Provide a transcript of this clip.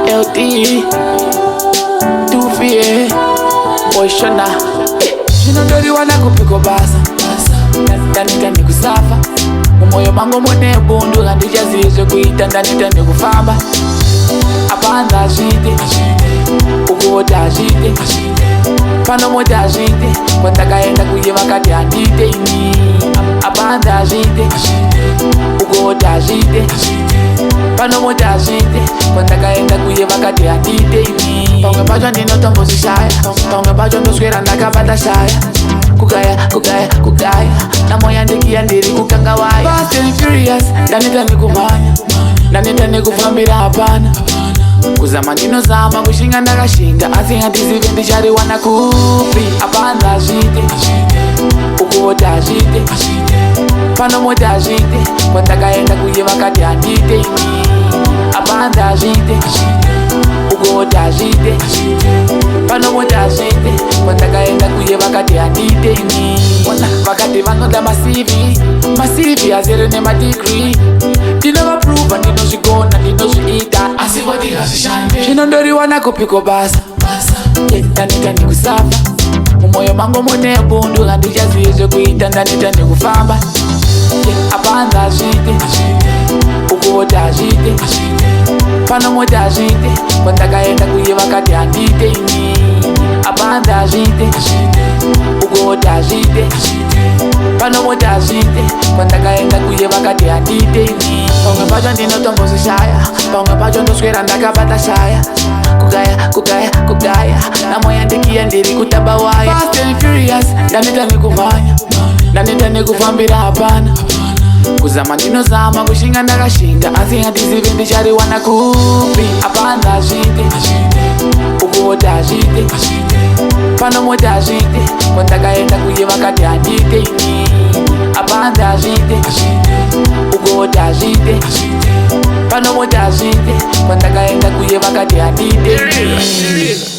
LD, Dufie, Boyshona. Shinondori wana kupiko basa. Ndani kusafa. Umoyo mango mone bundu Gandija zizwe kuita ndani kufamba. Apanda ajite Ugoda ajite Pano moja ajite Watakaenda kuye wakati andite ini. Apanda ajite Ugoda ajite Pano moja ajite Watakaenda kuye wakati andite ini. Paunge bajo ndino tombo sishaya. Paunge bajo ndoskwera ndakabata shaya. Kugaya Na moya ndikia ndiri kukangawaya. Fast and furious Ndani kumanya Ndani kufambira hapana. Kuzama ndino zama kushinga ndakashinga. Asi ngatizive ndichari wana kupi. Apanda ajite Ugoda ajite Pano moja ajite Watakaenda kuye wakati andite ini. Apanda ajite Ugoda ajite Pano moja ajite Watakaenda kuye wakati andite ini. Wakati vanoda masivi azere ne madegree. Ndino vaprova ndino zvigona ndino zviita. Asi voti hazvishande. Shinondori wana kupiko basa. Ndani kusafa. Mumoyo mango mune bundu Gandijazizwe kuita ndani kufamba. Apanda ajite Ugoda ajite Pano moja ajite Watakaenda kuye wakati andite ini. Apanda ajite Ugoda ajite Pano moja ajite Watakaenda kuye wakati andite ini. Paunge bajo ndino tombo sishaya. Paunge bajo ndoskwera ndakabata shaya. Kugaya Na moya ndikia ndiri kutabawaya. Fast and furious Ndani kumanya Ndani kufambira hapana. Kuzama ndino zama kushinga ndakashinga. Asi ngatizive ndichari wana kupi. Apanda ajite Ugoda ajite Pano moja ajite Watakaenda kuye wakati andite ini. Apanda ajite Ugoda ajite Pano moja ajite Watakaenda kuye wakati andite ini.